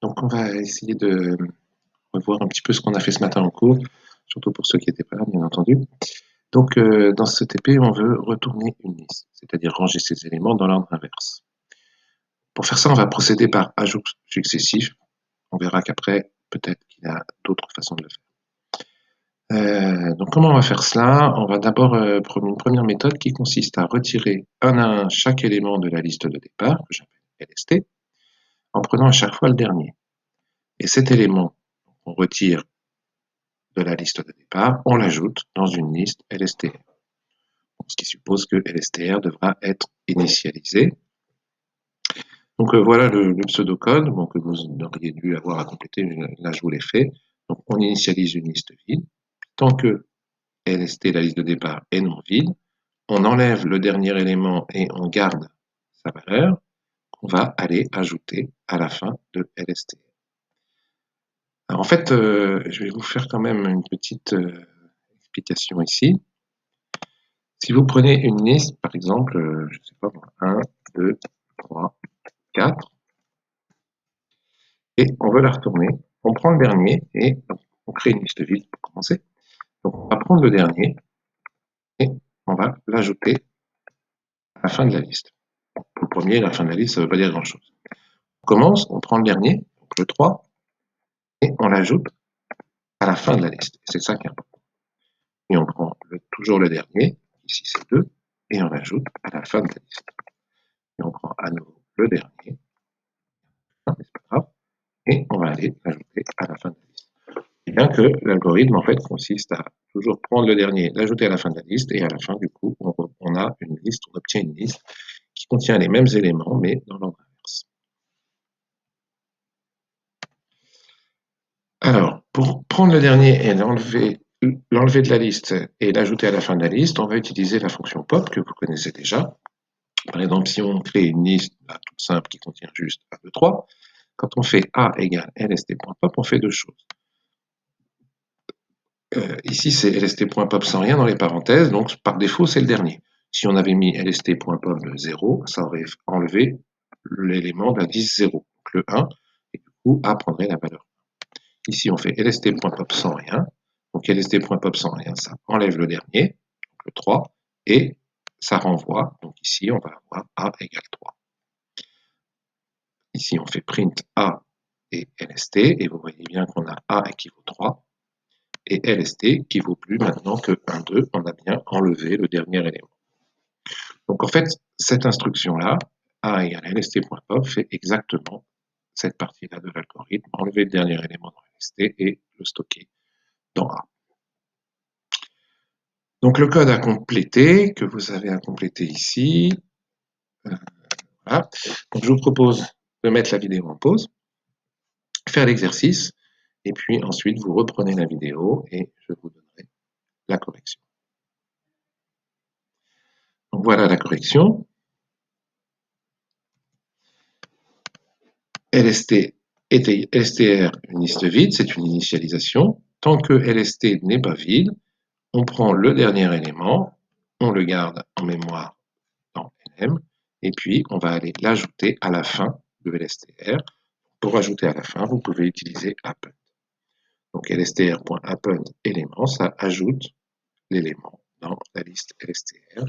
Donc on va essayer de revoir un petit peu ce qu'on a fait ce matin en cours, surtout pour ceux qui n'étaient pas là, bien entendu. Donc dans ce TP, on veut retourner une liste, c'est-à-dire ranger ces éléments dans l'ordre inverse. Pour faire ça, on va procéder par ajout successif. On verra qu'après, peut-être qu'il y a d'autres façons de le faire. Donc comment on va faire cela? On va d'abord prendre une première méthode qui consiste à retirer un à un chaque élément de la liste de départ, que j'appelle LST, en prenant à chaque fois le dernier. Et cet élément qu'on retire de la liste de départ, on l'ajoute dans une liste LSTR. Ce qui suppose que LSTR devra être initialisé. Donc voilà le pseudocode que vous auriez dû avoir à compléter, là je vous l'ai fait. Donc on initialise une liste vide. Tant que LST, la liste de départ, est non vide, on enlève le dernier élément et on garde sa valeur qu'on va aller ajouter à la fin de LSTR. Alors en fait, je vais vous faire quand même une petite explication ici. Si vous prenez une liste, par exemple, je ne sais pas, 1, 2, 3, 4, et on veut la retourner, on prend le dernier et on crée une liste vide pour commencer. Donc on va prendre le dernier et on va l'ajouter à la fin de la liste. Pour le premier, la fin de la liste, ça ne veut pas dire grand-chose. On commence, on prend le dernier, donc le 3, et on l'ajoute à la fin de la liste. C'est ça qui est important. Et on prend toujours le dernier, ici c'est 2, et on l'ajoute à la fin de la liste. Et on prend à nouveau le dernier, mais c'est pas grave, et on va aller l'ajouter à la fin de la liste. Et bien que l'algorithme en fait consiste à toujours prendre le dernier, l'ajouter à la fin de la liste, et à la fin du coup on a une liste, on obtient une liste qui contient les mêmes éléments mais dans l'ordre inverse. Alors, pour prendre le dernier et l'enlever de la liste et l'ajouter à la fin de la liste, on va utiliser la fonction pop que vous connaissez déjà. Par exemple, si on crée une liste toute simple qui contient juste 1, 2, 3, quand on fait A égale lst.pop, on fait deux choses. Ici, c'est lst.pop sans rien dans les parenthèses, donc par défaut, c'est le dernier. Si on avait mis lst.pop 0, ça aurait enlevé l'élément de l'indice 0, donc le 1, et du coup, A prendrait la valeur 1. Ici, on fait lst.pop sans rien, donc lst.pop sans rien, ça enlève le dernier, donc le 3, et ça renvoie, donc ici, on va avoir A égale 3. Ici, on fait print A et lst, et vous voyez bien qu'on a A qui vaut 3, et LST qui vaut plus maintenant que 1, 2, on a bien enlevé le dernier élément. Donc en fait, cette instruction-là, A égale LST.pop, fait exactement cette partie-là de l'algorithme, enlever le dernier élément dans LST et le stocker dans A. Donc le code à compléter, que vous avez à compléter ici, voilà. Donc je vous propose de mettre la vidéo en pause, faire l'exercice, et puis ensuite vous reprenez la vidéo et je vous donnerai la correction. Donc voilà la correction. LST était LSTR, une liste vide, c'est une initialisation. Tant que LST n'est pas vide, on prend le dernier élément, on le garde en mémoire dans LM, et puis on va aller l'ajouter à la fin de LSTR. Pour ajouter à la fin, vous pouvez utiliser append. Donc lstr.append élément, ça ajoute l'élément dans la liste LSTR.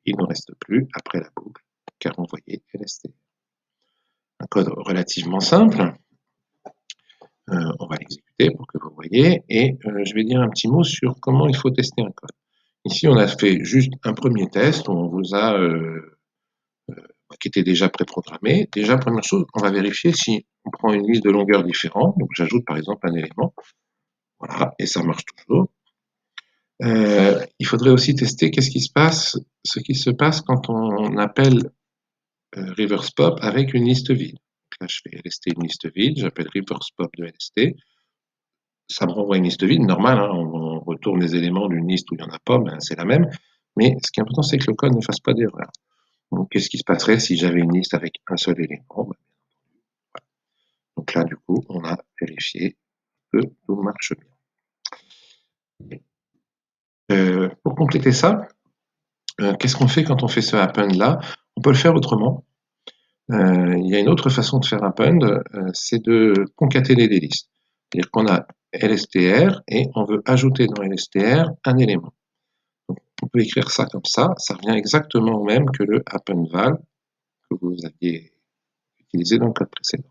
Il ne reste plus après la boucle qu'à renvoyer LSTR. Un code relativement simple. On va l'exécuter pour que vous voyez, et je vais dire un petit mot sur comment il faut tester un code. Ici, on a fait juste un premier test, où on vous a qui était déjà préprogrammé. Déjà, première chose, on va vérifier si on prend une liste de longueurs différentes. Donc, j'ajoute par exemple un élément, voilà, et ça marche toujours. Il faudrait aussi tester ce qui se passe quand on appelle reverse pop avec une liste vide. Donc là, je fais lst une liste vide, j'appelle reverse pop de lst. Ça me renvoie une liste vide, normal, hein, on retourne les éléments d'une liste où il n'y en a pas, ben c'est la même. Mais ce qui est important, c'est que le code ne fasse pas d'erreur. Donc, qu'est-ce qui se passerait si j'avais une liste avec un seul élément? Ben, voilà. Donc là, du coup, on a vérifié que tout marche bien. Pour compléter ça, qu'est-ce qu'on fait quand on fait ce append là? On peut le faire autrement. Il y a une autre façon de faire append, c'est de concaténer des listes. C'est-à-dire qu'on a LSTR et on veut ajouter dans LSTR un élément. Donc, on peut écrire ça comme ça revient exactement au même que le append_val que vous aviez utilisé dans le code précédent.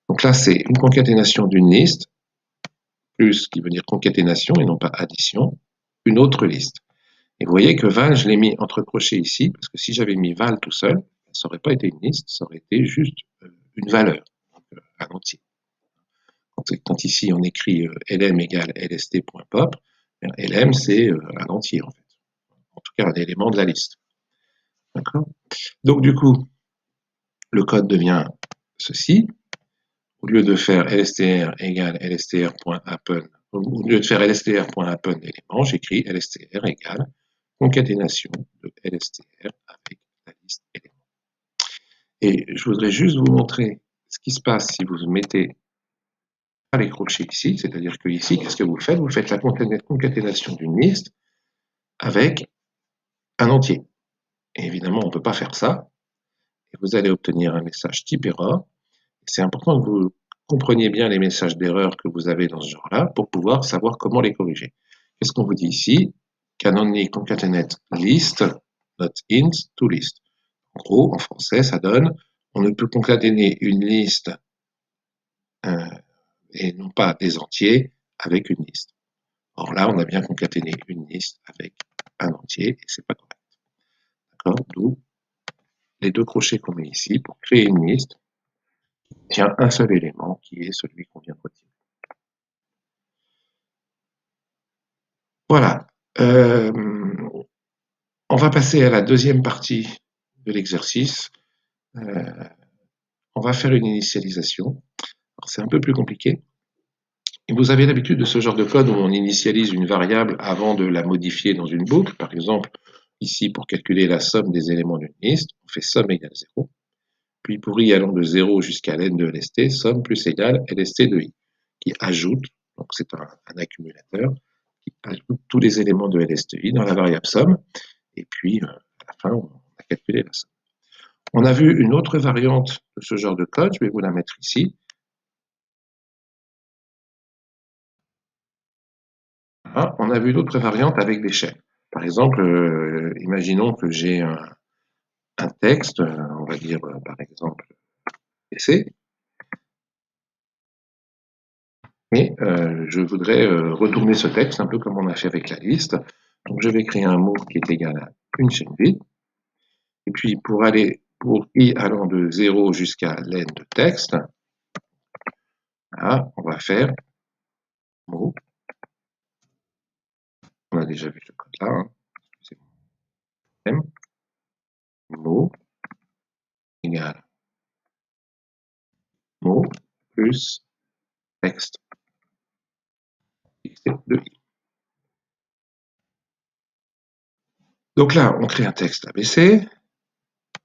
Donc là, c'est une concaténation d'une liste, plus qui veut dire concaténation et non pas addition, une autre liste. Et vous voyez que val, je l'ai mis entre crochets ici, parce que si j'avais mis val tout seul, ça n'aurait pas été une liste, ça aurait été juste une valeur, donc un entier. Quand ici on écrit lm égale lst.pop, lm c'est un entier en fait, en tout cas un élément de la liste. D'accord? Donc du coup, le code devient ceci. Au lieu de faire lstr égale lstr.append, au lieu de faire lstr.append élément, j'écris lstr égale concaténation de lstr avec la liste élément. Et je voudrais juste vous montrer ce qui se passe si vous mettez les crochets ici, c'est-à-dire que ici, qu'est-ce que vous faites? Vous faites la concaténation d'une liste avec un entier. Et évidemment, on ne peut pas faire ça. Et vous allez obtenir un message type erreur. C'est important que vous compreniez bien les messages d'erreur que vous avez dans ce genre-là pour pouvoir savoir comment les corriger. Qu'est-ce qu'on vous dit ici? Can only concatenate list, not int, to list. En gros, en français, ça donne on ne peut concaténer une liste et non pas des entiers avec une liste. Or là, on a bien concaténé une liste avec un entier et c'est pas correct. D'accord? D'où les deux crochets qu'on met ici pour créer une liste qui tient un seul élément qui est celui qu'on vient de retirer. Voilà. On va passer à la deuxième partie de l'exercice. On va faire une initialisation. C'est un peu plus compliqué. Et vous avez l'habitude de ce genre de code où on initialise une variable avant de la modifier dans une boucle. Par exemple, ici, pour calculer la somme des éléments d'une liste, on fait somme égale 0. Puis pour i allant de 0 jusqu'à n de lst, somme plus égale lst de i, qui ajoute, donc c'est un accumulateur, qui ajoute tous les éléments de lst i dans la variable somme, et puis à la fin, on a calculé la somme. On a vu une autre variante de ce genre de code, je vais vous la mettre ici. Voilà, on a vu d'autres variantes avec des chaînes. Par exemple, imaginons que j'ai un texte, on va dire par exemple PC, et je voudrais retourner ce texte, un peu comme on a fait avec la liste. Donc je vais créer un mot qui est égal à une chaîne vide. Et puis pour i allant de 0 jusqu'à len de texte, là, on va faire mot. On a déjà vu ce code-là. Hein. Mot égale mot plus texte de i. Donc là, on crée un texte ABC,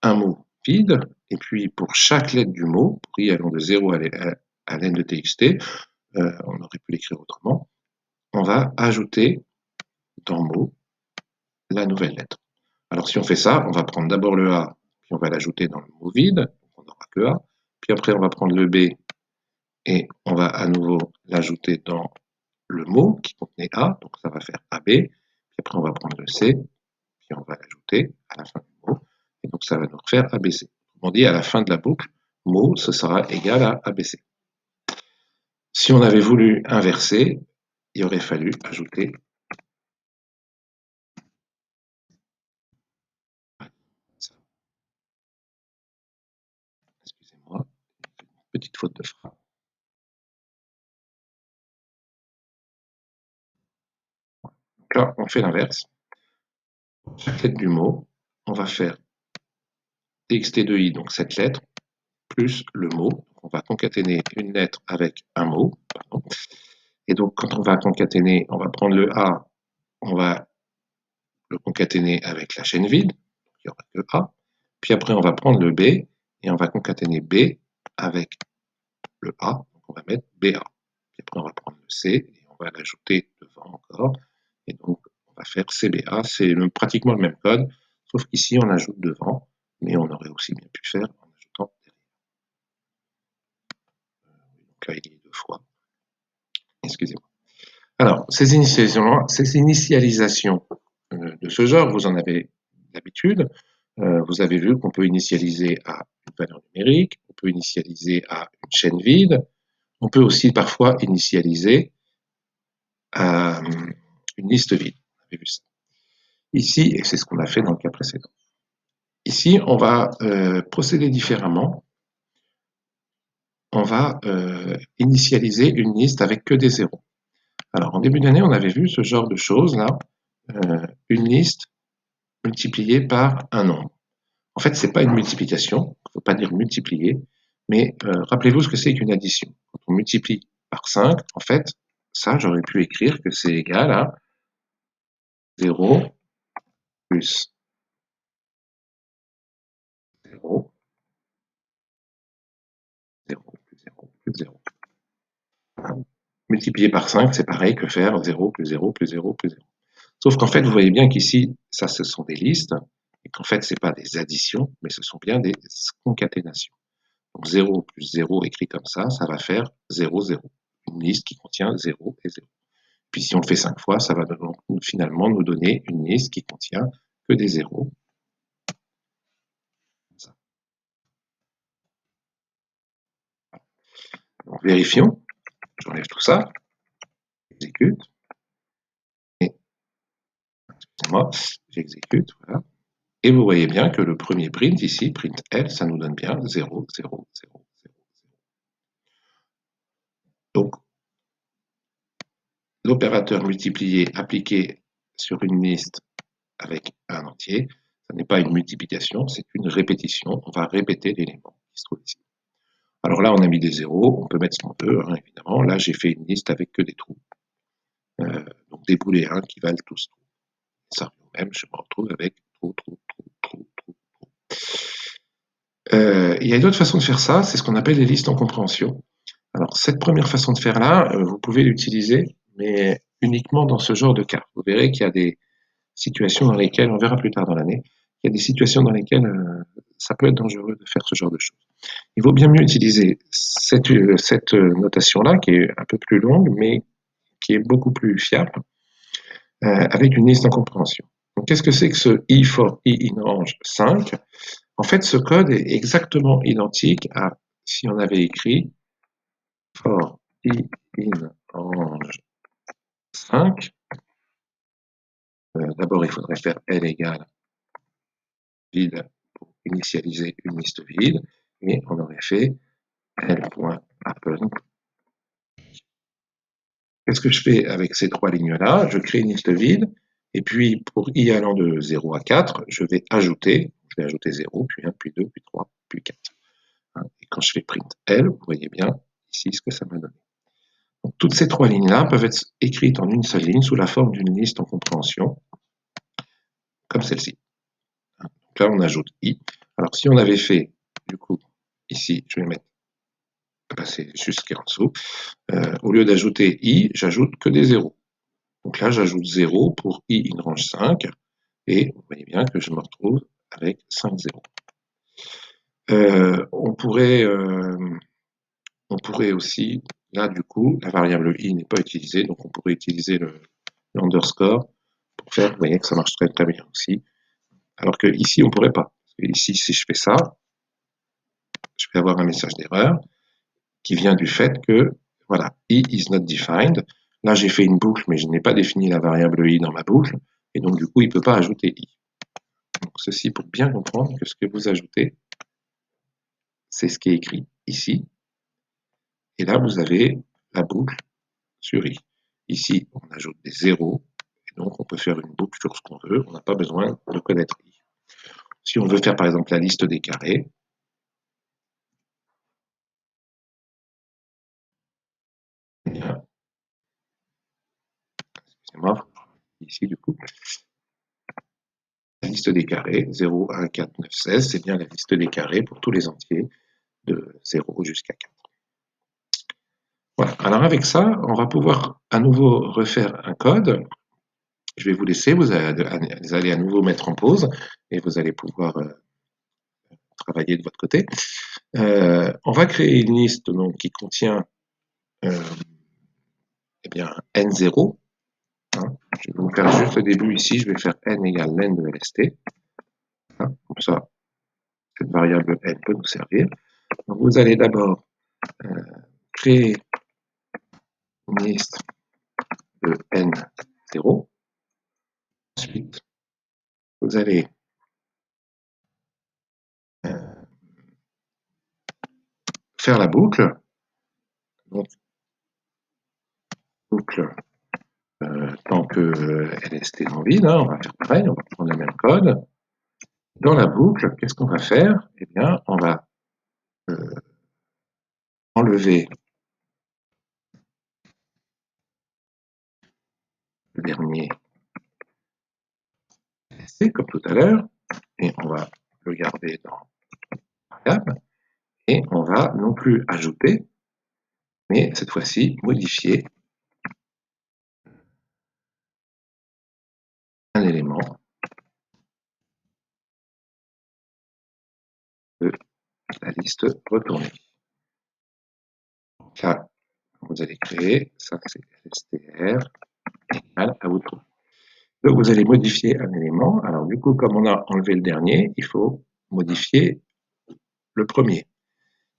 un mot vide, et puis pour chaque lettre du mot, pour i allant de 0 à len de txt, on aurait pu l'écrire autrement, on va ajouter dans mot la nouvelle lettre. Alors si on fait ça, on va prendre d'abord le A, puis on va l'ajouter dans le mot vide, on n'aura que A, puis après on va prendre le B, et on va à nouveau l'ajouter dans le mot qui contenait A, donc ça va faire AB, puis après on va prendre le C, puis on va l'ajouter à la fin du mot, et donc ça va nous faire ABC. On dit à la fin de la boucle, mot, ce sera égal à ABC. Si on avait voulu inverser, il aurait fallu ajouter ça. Excusez-moi, petite faute de frappe. Donc là, on fait l'inverse. Chaque lettre du mot, on va faire txt de i, donc cette lettre, plus le mot. On va concaténer une lettre avec un mot. Pardon. Et donc, quand on va concaténer, on va prendre le A, on va le concaténer avec la chaîne vide, il n'y aura que A. Puis après, on va prendre le B et on va concaténer B avec le A, donc on va mettre BA. Puis après, on va prendre le C et on va l'ajouter devant encore. Et donc, on va faire CBA. C'est pratiquement le même code, sauf qu'ici, on ajoute devant, mais on aurait aussi bien pu faire en ajoutant Donc là, il est 2 fois. Excusez-moi. Alors, ces initialisations de ce genre, vous en avez l'habitude. Vous avez vu qu'on peut initialiser à une valeur numérique, on peut initialiser à une chaîne vide, on peut aussi parfois initialiser à une liste vide. Vous avez vu ça. Ici, et c'est ce qu'on a fait dans le cas précédent. Ici, on va procéder différemment. On va initialiser une liste avec que des zéros. Alors, en début d'année, on avait vu ce genre de choses là, une liste multipliée par un nombre. En fait, c'est pas une multiplication, il ne faut pas dire multiplier, mais rappelez-vous ce que c'est qu'une addition. Quand on multiplie par 5, en fait, ça, j'aurais pu écrire que c'est égal à 0 plus 0, 0 plus 0 plus 0. Multiplier par 5, c'est pareil que faire 0 plus 0 plus 0 plus 0. Sauf qu'en fait, vous voyez bien qu'ici, ça, ce sont des listes, et qu'en fait, ce n'est pas des additions, mais ce sont bien des concaténations. Donc 0 plus 0 écrit comme ça va faire 0, 0. Une liste qui contient 0 et 0. Puis si on le fait 5 fois, ça va finalement nous donner une liste qui contient que des zéros. Donc vérifions. J'enlève tout ça. J'exécute. Et, excusez-moi, j'exécute, voilà. Et vous voyez bien que le premier print ici, print L, ça nous donne bien 0, 0, 0, 0. Donc, l'opérateur multiplier appliqué sur une liste avec un entier, ce n'est pas une multiplication, c'est une répétition. On va répéter l'élément qui se trouve ici. Alors là, on a mis des zéros, on peut mettre ce qu'on veut, hein, évidemment. Là, j'ai fait une liste avec que des trous. Donc des booléens qui valent tous trous. Ça revient au même, je me retrouve avec trou, trou, trou, trou, trou, trou. Il y a une autre façon de faire ça, c'est ce qu'on appelle les listes en compréhension. Alors, cette première façon de faire là, vous pouvez l'utiliser, mais uniquement dans ce genre de cas. Vous verrez qu'il y a des situations dans lesquelles, on verra plus tard dans l'année, il y a des situations dans lesquelles ça peut être dangereux de faire ce genre de choses. Il vaut bien mieux utiliser cette notation-là, qui est un peu plus longue, mais qui est beaucoup plus fiable, avec une liste en compréhension. Donc, qu'est-ce que c'est que ce i for i in range 5? En fait, ce code est exactement identique à si on avait écrit for i in range 5. D'abord, il faudrait faire L égale vide pour initialiser une liste vide, et on aurait fait L.append. Qu'est-ce que je fais avec ces trois lignes-là? Je crée une liste vide, et puis pour i allant de 0 à 4, je vais ajouter 0, puis 1, puis 2, puis 3, puis 4. Et quand je fais print L, vous voyez bien ici ce que ça m'a donné. Donc, toutes ces trois lignes-là peuvent être écrites en une seule ligne sous la forme d'une liste en compréhension, comme celle-ci. Donc là, on ajoute i. Alors, si on avait fait, du coup, ici, je vais mettre, passer jusqu'en dessous, au lieu d'ajouter i, j'ajoute que des zéros. Donc là, j'ajoute 0 pour i in range 5, et vous voyez bien que je me retrouve avec 5 zéros. On pourrait aussi, là du coup, la variable i n'est pas utilisée, donc on pourrait utiliser l'underscore pour faire, vous voyez que ça marche très très bien aussi, alors que ici on ne pourrait pas. Ici, si je fais ça, je vais avoir un message d'erreur qui vient du fait que, voilà, i is not defined. Là, j'ai fait une boucle, mais je n'ai pas défini la variable i dans ma boucle, et donc du coup, il ne peut pas ajouter i. Donc ceci pour bien comprendre que ce que vous ajoutez, c'est ce qui est écrit ici, et là, vous avez la boucle sur i. Ici, on ajoute des zéros, et donc on peut faire une boucle sur ce qu'on veut, on n'a pas besoin de connaître i. Si on veut faire par exemple la liste des carrés, excusez-moi, ici du coup, la liste des carrés, 0, 1, 4, 9, 16, c'est bien la liste des carrés pour tous les entiers de 0 jusqu'à 4. Voilà, alors avec ça, on va pouvoir à nouveau refaire un code. Je vais vous laisser, vous allez à nouveau mettre en pause et vous allez pouvoir travailler de votre côté. On va créer une liste donc, qui contient eh bien, n0. Hein. Je vais vous faire juste le début ici, je vais faire n égale len de LST. Hein, comme ça, cette variable n peut nous servir. Donc, vous allez d'abord créer une liste de n0. Ensuite, vous allez faire la boucle. Donc, boucle tant que LST non vide, hein, on va faire pareil, on va prendre le même code. Dans la boucle, qu'est-ce qu'on va faire? Eh bien, on va enlever le dernier LST, comme tout à l'heure, et on va le garder dans la variable, et on va non plus ajouter, mais cette fois-ci modifier un élément de la liste retournée. Donc là, vous allez créer, ça c'est str égale outro. Donc vous allez modifier un élément. Alors du coup, comme on a enlevé le dernier, il faut modifier le premier.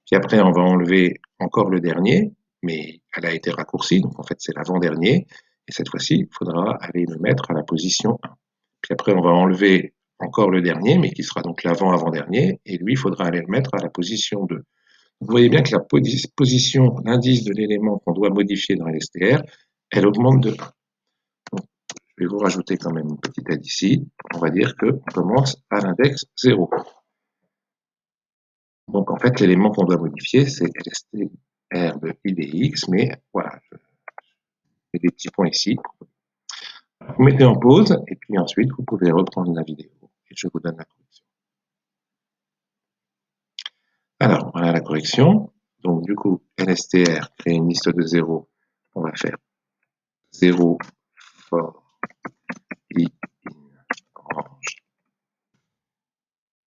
Puis après, on va enlever encore le dernier, mais elle a été raccourcie, donc en fait c'est l'avant-dernier. Et cette fois-ci, il faudra aller le mettre à la position 1. Puis après, on va enlever encore le dernier, mais qui sera donc l'avant-avant-dernier, et lui, il faudra aller le mettre à la position 2. Vous voyez bien que la position, l'indice de l'élément qu'on doit modifier dans LSTR, elle augmente de 1. Donc, je vais vous rajouter quand même une petite aide ici. On va dire qu'on commence à l'index 0. Donc en fait, l'élément qu'on doit modifier, c'est LSTR de IDX, mais voilà, je mets des petits points ici. Vous mettez en pause, et puis ensuite, vous pouvez reprendre la vidéo, et je vous donne la correction. Alors, voilà la correction. Donc du coup, LSTR crée une liste de 0. On va faire 0 for i in orange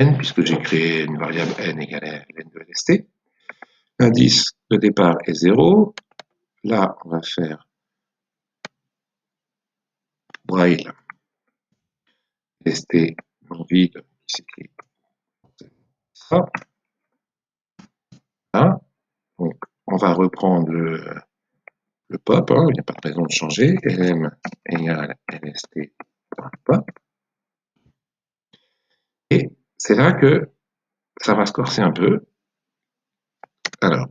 n, puisque j'ai créé une variable n égale à n de LST. L'indice de départ est 0. Là, on va faire while LST non vide, qui s'écrit ça. Là. Donc, on va reprendre le pop, hein, il n'y a pas de raison de changer. lm égale lst.pop. Et c'est là que ça va se corser un peu. Alors,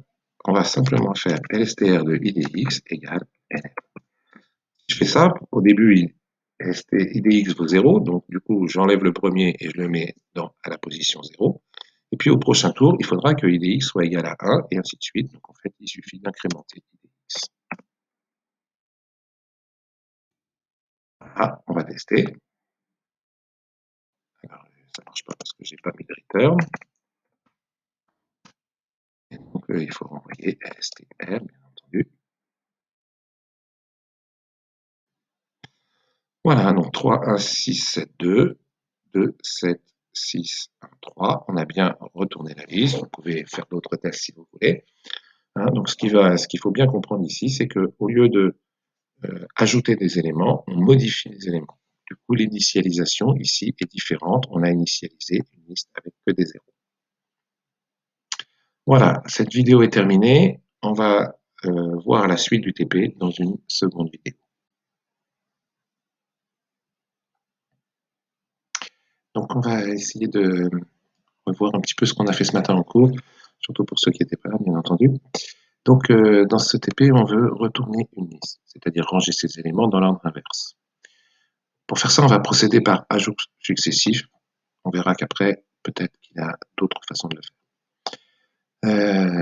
on va simplement faire lstr de idx égale lm. Je fais ça, au début, idx vaut 0, donc du coup, j'enlève le premier et je le mets à la position 0. Et puis au prochain tour, il faudra que idx soit égal à 1, et ainsi de suite. Donc en fait, il suffit d'incrémenter idx. Ah, on va tester. Alors, ça ne marche pas parce que j'ai pas mis de return. Et donc, il faut renvoyer lstr, bien entendu. Voilà, donc 3, 1, 6, 7, 2, 2, 7, 6, 1, 3. On a bien retourné la liste. Vous pouvez faire d'autres tests si vous voulez. Hein, donc, ce qu'il faut bien comprendre ici, c'est qu'au lieu de ajouter des éléments, on modifie les éléments. Du coup, l'initialisation ici est différente. On a initialisé une liste avec que des zéros. Voilà, cette vidéo est terminée. On va voir la suite du TP dans une seconde vidéo. Donc, on va essayer de revoir un petit peu ce qu'on a fait ce matin en cours, surtout pour ceux qui n'étaient pas là, bien entendu. Donc, dans ce TP, on veut retourner une liste, c'est-à-dire ranger ces éléments dans l'ordre inverse. Pour faire ça, on va procéder par ajout successif. On verra qu'après, peut-être qu'il y a d'autres façons de le faire.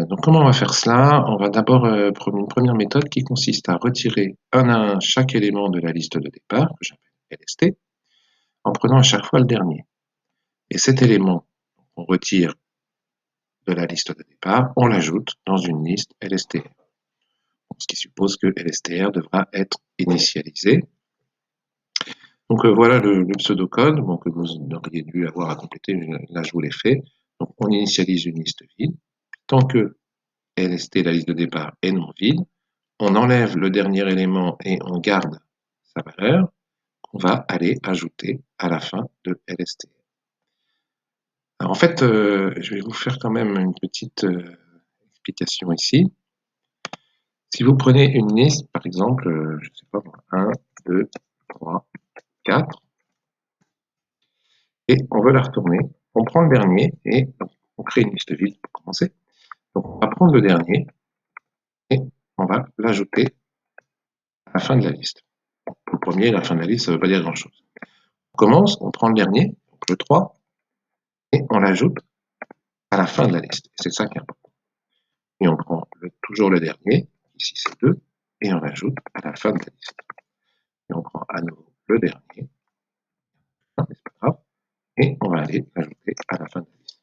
Donc, comment on va faire cela? On va d'abord prendre une première méthode qui consiste à retirer un à un chaque élément de la liste de départ, que j'appelle LST, en prenant à chaque fois le dernier. Et cet élément qu'on retire de la liste de départ, on l'ajoute dans une liste LSTR. Ce qui suppose que LSTR devra être initialisé. Donc voilà le pseudocode que vous auriez dû avoir à compléter, là je vous l'ai fait. Donc on initialise une liste vide. Tant que LST, la liste de départ, est non vide, on enlève le dernier élément et on garde sa valeur, qu'on va aller ajouter à la fin de LSTR. Alors en fait, je vais vous faire quand même une petite explication ici. Si vous prenez une liste, par exemple, je ne sais pas moi, 1, 2, 3, 4, et on veut la retourner, on prend le dernier et on crée une liste vide pour commencer. Donc on va prendre le dernier et on va l'ajouter à la fin de la liste. Pour le premier, la fin de la liste, ça ne veut pas dire grand-chose. On commence, on prend le dernier, donc le 3, et on l'ajoute à la fin de la liste. C'est ça qui est important. Et on prend toujours le dernier, ici c'est 2, et on l'ajoute à la fin de la liste. Et on prend à nouveau le dernier, mais c'est pas grave, et on va aller l'ajouter à la fin de la liste.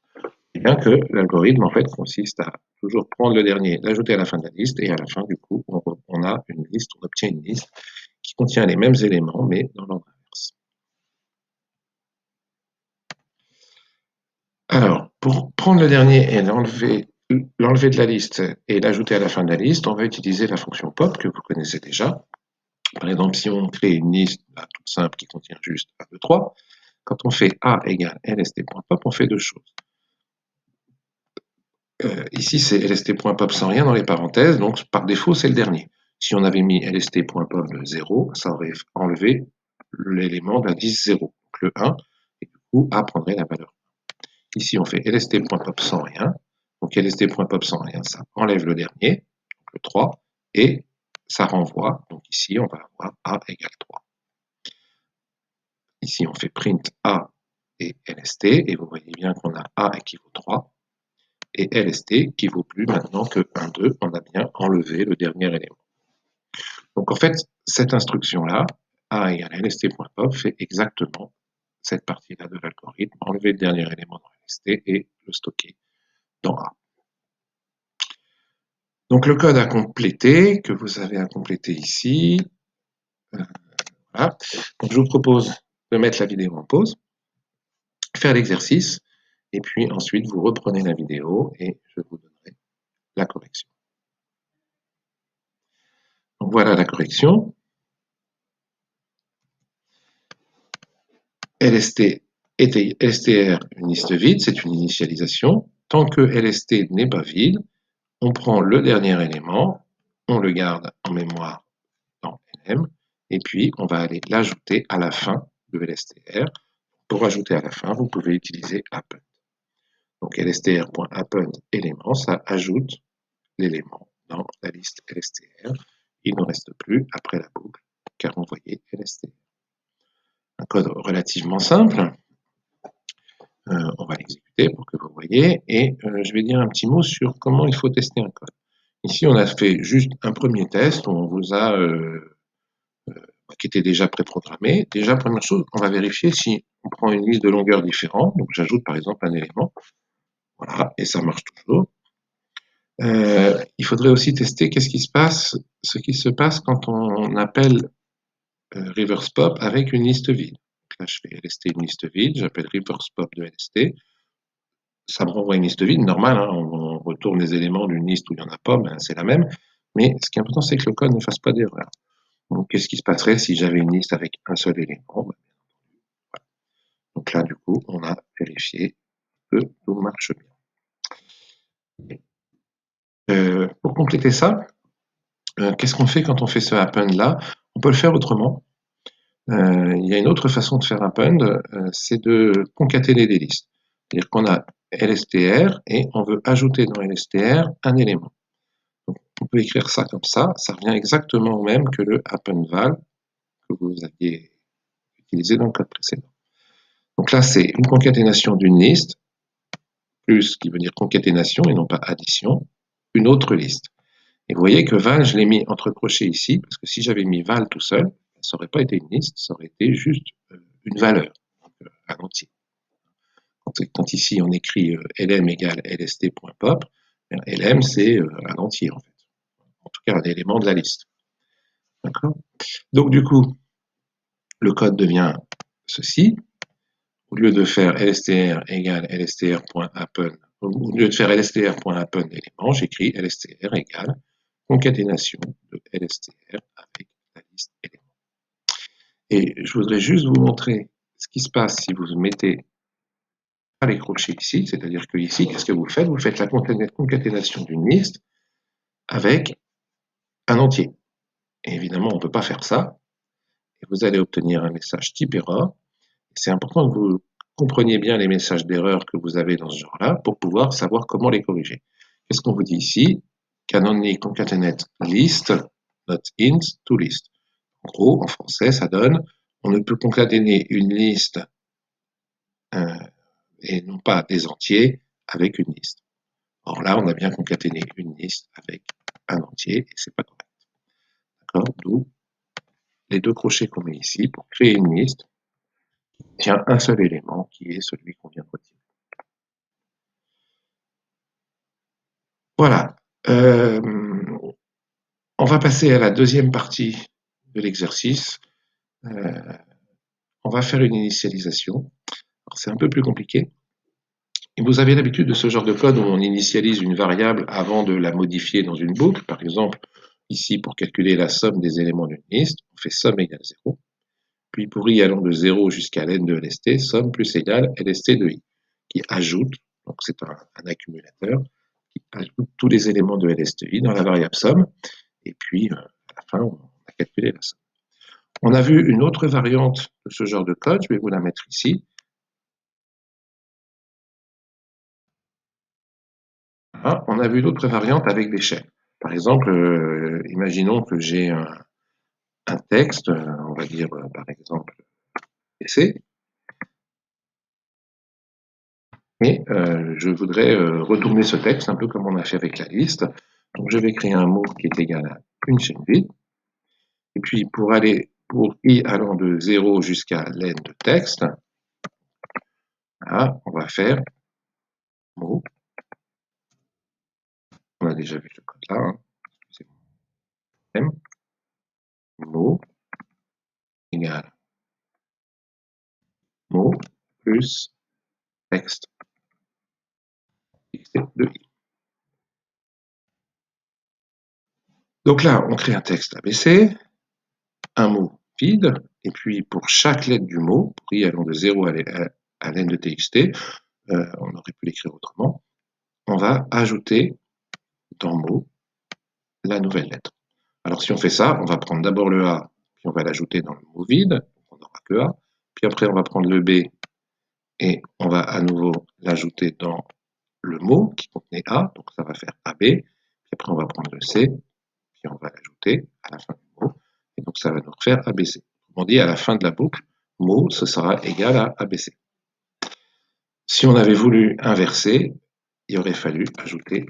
Et bien que l'algorithme en fait consiste à toujours prendre le dernier, l'ajouter à la fin de la liste, et à la fin du coup on a une liste, on obtient une liste qui contient les mêmes éléments mais dans l'ordre inverse. Alors, pour prendre le dernier et l'enlever de la liste et l'ajouter à la fin de la liste, on va utiliser la fonction pop que vous connaissez déjà. Par exemple, si on crée une liste toute simple qui contient juste 1, 2, 3, quand on fait A égale lst.pop, on fait deux choses. Ici, c'est lst.pop sans rien dans les parenthèses, donc par défaut, c'est le dernier. Si on avait mis lst.pop 0, ça aurait enlevé l'élément d'indice 0, donc le 1, et du coup, A prendrait la valeur. Ici, on fait lst.pop sans rien. Donc lst.pop sans rien, ça enlève le dernier, donc le 3, et ça renvoie. Donc ici, on va avoir A égale 3. Ici, on fait print A et lst, et vous voyez bien qu'on a A qui vaut 3, et lst qui vaut plus maintenant que 1, 2. On a bien enlevé le dernier élément. Donc en fait, cette instruction-là, A égale lst.pop, fait exactement cette partie-là de l'algorithme, enlever le dernier élément dans lst et le stocker dans A. Donc le code à compléter, que vous avez à compléter ici, voilà. Donc je vous propose de mettre la vidéo en pause, faire l'exercice, et puis ensuite vous reprenez la vidéo et je vous donnerai la correction. Donc voilà la correction. LST était LSTR, une liste vide, c'est une initialisation. Tant que LST n'est pas vide, on prend le dernier élément, on le garde en mémoire dans LM, et puis on va aller l'ajouter à la fin de LSTR. Pour ajouter à la fin, vous pouvez utiliser append. Donc lstr.append élément, ça ajoute l'élément dans la liste LSTR. Il ne reste plus après la boucle qu'à renvoyer LSTR. Un code relativement simple. On va l'exécuter pour que vous voyez, et je vais dire un petit mot sur comment il faut tester un code. Ici, on a fait juste un premier test où on vous a qui était déjà préprogrammé. Déjà, première chose, on va vérifier si on prend une liste de longueurs différentes. Donc, j'ajoute par exemple un élément. Voilà, et ça marche toujours. Il faudrait aussi tester ce qui se passe quand on appelle reverse pop avec une liste vide. Donc là, je fais lst une liste vide, j'appelle reverse pop de lst. Ça me renvoie une liste vide, normal, hein, on retourne les éléments d'une liste où il n'y en a pas, ben c'est la même. Mais ce qui est important, c'est que le code ne fasse pas d'erreur. Donc, qu'est-ce qui se passerait si j'avais une liste avec un seul élément? Ben, voilà. Donc là, du coup, on a vérifié que tout marche bien. Pour compléter ça, qu'est-ce qu'on fait quand on fait ce append là? On peut le faire autrement. Il y a une autre façon de faire append, c'est de concaténer des listes. C'est-à-dire qu'on a LSTR et on veut ajouter dans LSTR un élément. Donc, on peut écrire ça comme ça revient exactement au même que le append val que vous aviez utilisé dans le code précédent. Donc là, c'est une concaténation d'une liste, plus qui veut dire concaténation et non pas addition, une autre liste. Et vous voyez que val, je l'ai mis entre crochets ici, parce que si j'avais mis val tout seul, ça n'aurait pas été une liste, ça aurait été juste une valeur, donc un entier. Quand ici on écrit lm égale lst.pop, lm c'est un entier en fait, en tout cas un élément de la liste. D'accord? Donc du coup, le code devient ceci. Au lieu de faire lstr égale lstr.append, au lieu de faire lstr.append élément, j'écris lstr égale concaténation de LSTR avec la liste éléments. Et je voudrais juste vous montrer ce qui se passe si vous mettez les crochets ici, c'est-à-dire que ici, qu'est-ce que vous faites? Vous faites la concaténation d'une liste avec un entier. Et évidemment, on ne peut pas faire ça. Et vous allez obtenir un message type erreur. C'est important que vous compreniez bien les messages d'erreur que vous avez dans ce genre-là pour pouvoir savoir comment les corriger. Qu'est-ce qu'on vous dit ici? Can only concatenate list, not int, to list. En gros, en français, ça donne on ne peut concaténer une liste et non pas des entiers avec une liste. Or là, on a bien concaténé une liste avec un entier et c'est pas correct. D'accord? D'où les deux crochets qu'on met ici pour créer une liste qui tient un seul élément qui est celui qu'on vient de retirer. Voilà. On va passer à la deuxième partie de l'exercice. On va faire une initialisation. C'est un peu plus compliqué. Et vous avez l'habitude de ce genre de code où on initialise une variable avant de la modifier dans une boucle. Par exemple, ici, pour calculer la somme des éléments d'une liste, on fait somme égale 0. Puis pour i allant de 0 jusqu'à n de lst, somme plus égale lst de i, qui ajoute, donc c'est un accumulateur, qui ajoute tous les éléments de lst i dans la variable somme. Et puis, à la fin, on a calculé la somme. On a vu une autre variante de ce genre de code, je vais vous la mettre ici. Voilà, on a vu d'autres variantes avec des chaînes. Par exemple, imaginons que j'ai un texte, on va dire par exemple PC, et je voudrais retourner ce texte, un peu comme on a fait avec la liste. Donc je vais créer un mot qui est égal à une chaîne vide. Et puis pour i allant de 0 jusqu'à len de texte, là, on va faire mot. On a déjà vu ce code-là. Hein. Mot égale mot plus texte de i. Donc là, on crée un texte ABC, un mot vide, et puis pour chaque lettre du mot, pour i allant de 0 à len de txt, on aurait pu l'écrire autrement, on va ajouter dans mot la nouvelle lettre. Alors si on fait ça, on va prendre d'abord le A, puis on va l'ajouter dans le mot vide, on n'aura que A, puis après on va prendre le B, et on va à nouveau l'ajouter dans le mot qui contenait A, donc ça va faire AB, puis après on va prendre le C, puis on va l'ajouter à la fin du mot, et donc ça va nous refaire ABC. On dit à la fin de la boucle, mot, ce sera égal à ABC. Si on avait voulu inverser, il aurait fallu ajouter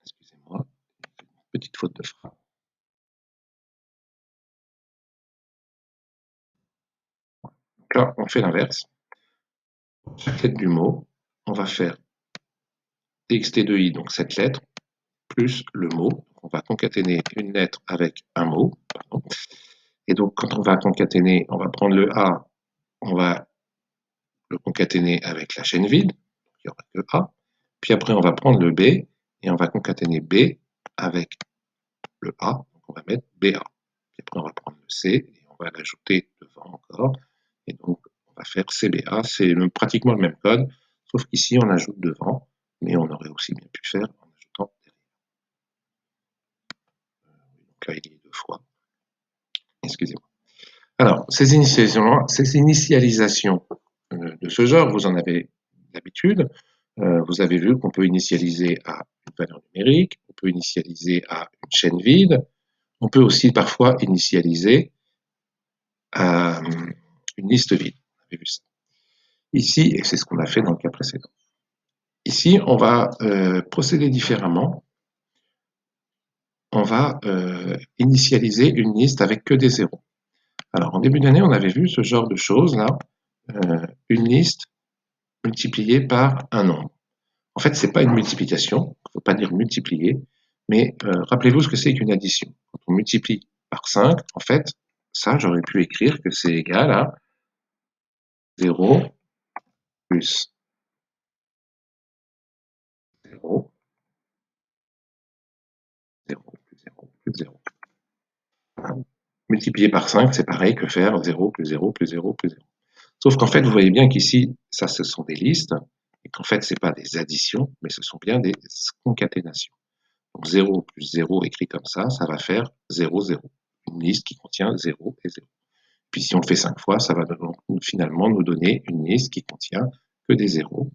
excusez-moi, une petite faute de frappe. Donc là, on fait l'inverse. Chaque lettre du mot, on va faire txt de i, donc cette lettre, plus le mot. On va concaténer une lettre avec un mot. Pardon. Et donc, quand on va concaténer, on va prendre le A, on va le concaténer avec la chaîne vide, il n'y aura que A. Puis après, on va prendre le B, et on va concaténer B avec le A, donc on va mettre BA. Puis après, on va prendre le C, et on va l'ajouter devant encore, et donc on va faire CBA. C'est pratiquement le même code, sauf qu'ici, on ajoute devant, mais on aurait aussi bien pu faire en ajoutant derrière. Donc là, il est deux fois. Excusez-moi. Alors, ces initialisations de ce genre, vous en avez l'habitude. Vous avez vu qu'on peut initialiser à une valeur numérique, on peut initialiser à une chaîne vide, on peut aussi parfois initialiser à une liste vide. On avait vu ça. Ici, et c'est ce qu'on a fait dans le cas précédent. Ici, on va procéder différemment. On va initialiser une liste avec que des zéros. Alors, en début d'année, on avait vu ce genre de choses là, une liste multipliée par un nombre. En fait, ce n'est pas une multiplication, il ne faut pas dire multiplier, mais rappelez-vous ce que c'est qu'une addition. Quand on multiplie par 5, en fait, ça, j'aurais pu écrire que c'est égal à 0 plus 0, 0, plus 0, plus 0. Voilà. Multiplier par 5, c'est pareil que faire 0, plus 0, plus 0, plus 0. Sauf qu'en fait, vous voyez bien qu'ici, ça, ce sont des listes, et qu'en fait, ce n'est pas des additions, mais ce sont bien des concaténations. Donc 0 plus 0 écrit comme ça va faire 0, 0. Une liste qui contient 0 et 0. Puis si on le fait 5 fois, ça va finalement nous donner une liste qui contient que des zéros.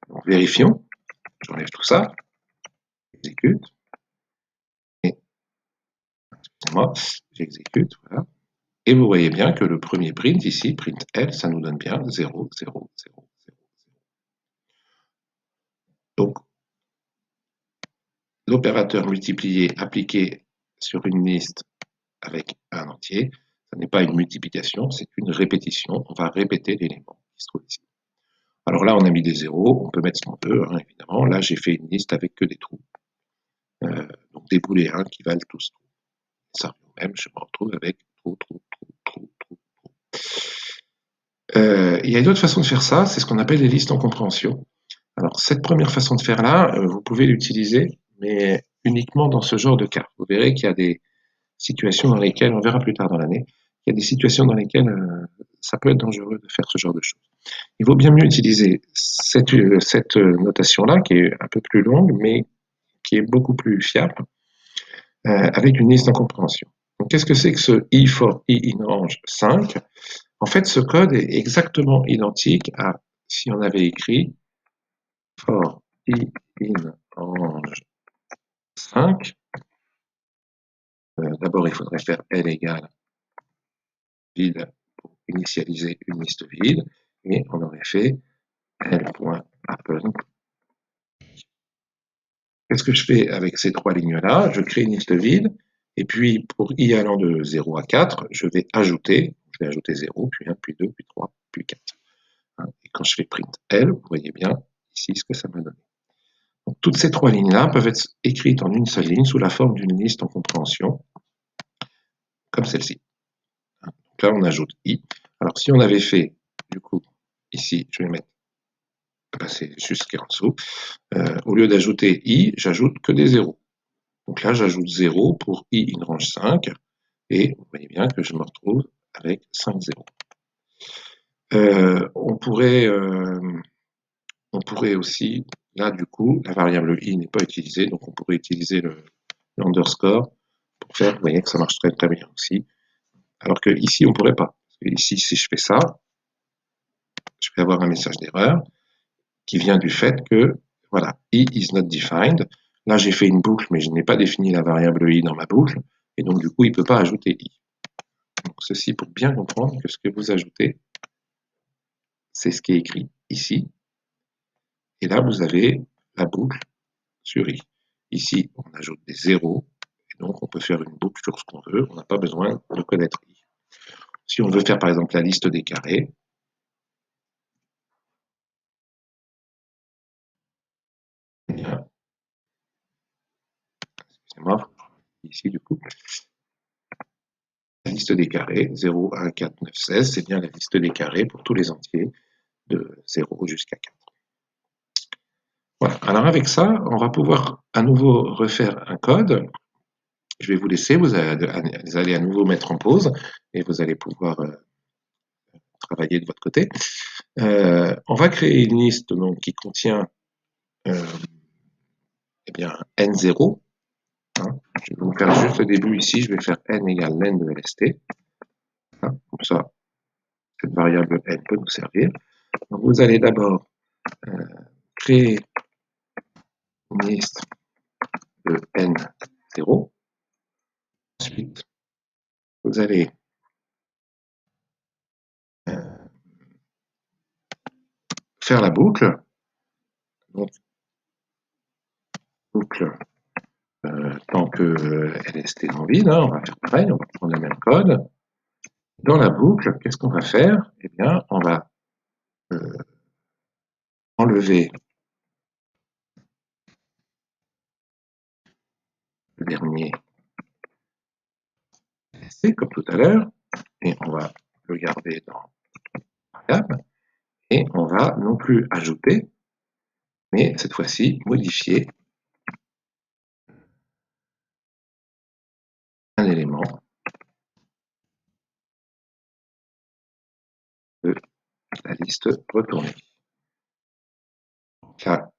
Donc vérifions. J'enlève tout ça. J'exécute. Et, excusez-moi, j'exécute, voilà. Et vous voyez bien que le premier print ici, print L, ça nous donne bien 0, 0, 0, 0. Donc, l'opérateur multiplier appliqué sur une liste avec un entier, ce n'est pas une multiplication, c'est une répétition. On va répéter l'élément qui se trouve ici. Alors là, on a mis des zéros, on peut mettre ce qu'on veut, hein, évidemment. Là, j'ai fait une liste avec que des trous. Donc des boulets qui valent tous trous. Ça même, je me retrouve avec trou, trou, trou, trou, trou, trou. Il y a une autre façon de faire ça, c'est ce qu'on appelle les listes en compréhension. Alors, cette première façon de faire là, vous pouvez l'utiliser, mais uniquement dans ce genre de cas. Vous verrez qu'il y a des situations dans lesquelles, on verra plus tard dans l'année, il y a des situations dans lesquelles ça peut être dangereux de faire ce genre de choses. Il vaut bien mieux utiliser cette notation-là, qui est un peu plus longue, mais qui est beaucoup plus fiable, avec une liste en compréhension. Donc, qu'est-ce que c'est que ce i for i in range 5? En fait, ce code est exactement identique à si on avait écrit for i in range 5. D'abord, il faudrait faire L égale vide pour initialiser une liste vide, et on aurait fait L.append. Qu'est-ce que je fais avec ces trois lignes-là? Je crée une liste vide, et puis pour i allant de 0 à 4, je vais ajouter 0, puis 1, puis 2, puis 3, puis 4. Et quand je fais print L, vous voyez bien ici ce que ça m'a donné. Donc, toutes ces trois lignes-là peuvent être écrites en une seule ligne sous la forme d'une liste en compréhension, comme celle-ci. Donc là, on ajoute i. Alors, si on avait fait, du coup, ici, je vais passer jusqu'en dessous, au lieu d'ajouter i, j'ajoute que des zéros. Donc là, j'ajoute 0 pour i in range 5, et vous voyez bien que je me retrouve avec 5 zéros. On pourrait aussi, là du coup, la variable i n'est pas utilisée, donc on pourrait utiliser l'underscore pour faire, vous voyez que ça marche très très bien aussi. Alors que ici, on ne pourrait pas. Ici, si je fais ça, je vais avoir un message d'erreur qui vient du fait que, voilà, i is not defined. Là, j'ai fait une boucle, mais je n'ai pas défini la variable i dans ma boucle, et donc du coup, il ne peut pas ajouter i. Donc, ceci pour bien comprendre que ce que vous ajoutez, c'est ce qui est écrit ici, et là, vous avez la boucle sur i. Ici, on ajoute des zéros, et donc on peut faire une boucle sur ce qu'on veut, on n'a pas besoin de connaître i. Si on veut faire par exemple la liste des carrés, eh bien, excusez-moi, ici du coup, la liste des carrés, 0, 1, 4, 9, 16, c'est bien la liste des carrés pour tous les entiers de 0 jusqu'à 4. Voilà, alors avec ça, on va pouvoir à nouveau refaire un code. Je vais vous laisser, vous allez à nouveau mettre en pause, et vous allez pouvoir travailler de votre côté. On va créer une liste donc, qui contient eh bien, n0. Je vais vous faire juste le début ici, je vais faire n égale len de lst. Comme ça, cette variable n peut nous servir. Donc, vous allez d'abord créer une liste de n0. Ensuite, vous allez faire la boucle. Donc, boucle tant que lst est en vide, on va faire pareil, on va prendre le même code. Dans la boucle, qu'est-ce qu'on va faire? Eh bien, on va enlever le dernier LST comme tout à l'heure, et on va le garder dans variable, et on va non plus ajouter, mais cette fois-ci modifier un élément de la liste retournée. Donc là,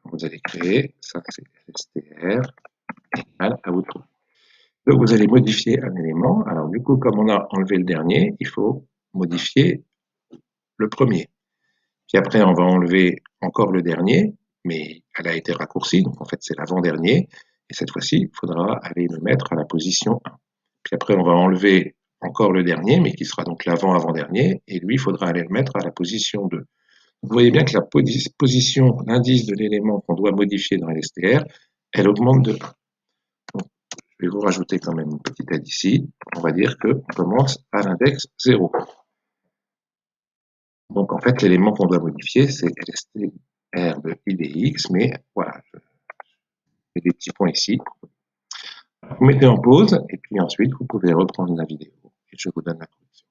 vous allez créer, ça c'est str égale outro. Donc vous allez modifier un élément. Alors du coup, comme on a enlevé le dernier, il faut modifier le premier. Puis après, on va enlever encore le dernier, mais elle a été raccourcie, donc en fait c'est l'avant-dernier. Et cette fois-ci, il faudra aller le mettre à la position 1. Puis après, on va enlever encore le dernier, mais qui sera donc l'avant-avant-dernier, et lui, il faudra aller le mettre à la position 2. Vous voyez bien que la position, l'indice de l'élément qu'on doit modifier dans LSTR, elle augmente de 1. Donc, je vais vous rajouter quand même une petite aide ici. On va dire qu'on commence à l'index 0. Donc en fait, l'élément qu'on doit modifier, c'est LSTR de IDX, mais voilà, je mets des petits points ici. Vous mettez en pause, et puis ensuite, vous pouvez reprendre la vidéo, et je vous donne la correction.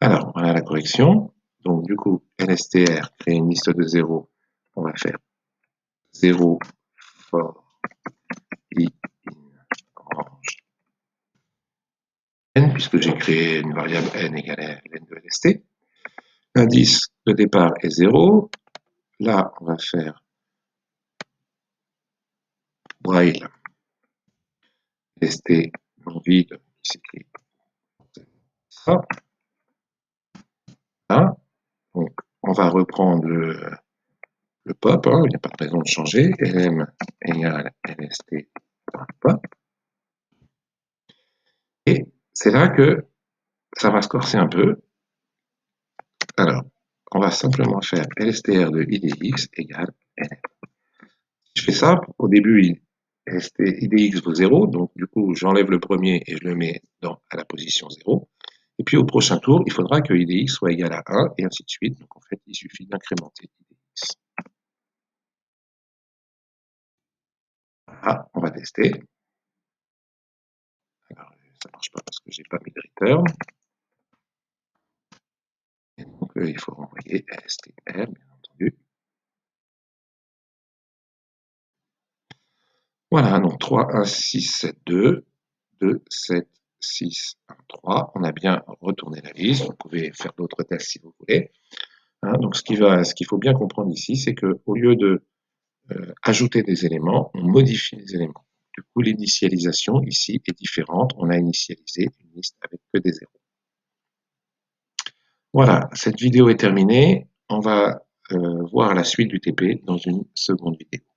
Alors, voilà la correction. Donc du coup, LSTR crée une liste de 0. On va faire 0 for i in orange n, puisque j'ai créé une variable n égale à n de LST. L'indice de départ est 0. Là, on va faire while LST non vide, qui s'écrit ça. Là. Donc, on va reprendre le pop, hein, il n'y a pas de raison de changer. lm égale lst.pop. Et c'est là que ça va se corser un peu. Alors, on va simplement faire lstr de idx égale lm. Je fais ça, au début, idx vaut 0, donc du coup, j'enlève le premier et je le mets à la position 0. Et puis au prochain tour, il faudra que idx soit égal à 1, et ainsi de suite. Donc en fait, il suffit d'incrémenter idx. Ah, on va tester. Alors, ça ne marche pas parce que j'ai pas mis de return. Et donc, il faut renvoyer lstr, bien entendu. Voilà, donc 3, 1, 6, 7, 2, 2, 7, 6, 1, 3. On a bien retourné la liste. Vous pouvez faire d'autres tests si vous voulez. Hein, donc, ce qu'il faut bien comprendre ici, c'est qu'au lieu de ajouter des éléments, on modifie les éléments. Du coup, l'initialisation ici est différente. On a initialisé une liste avec que des zéros. Voilà, cette vidéo est terminée. On va voir la suite du TP dans une seconde vidéo.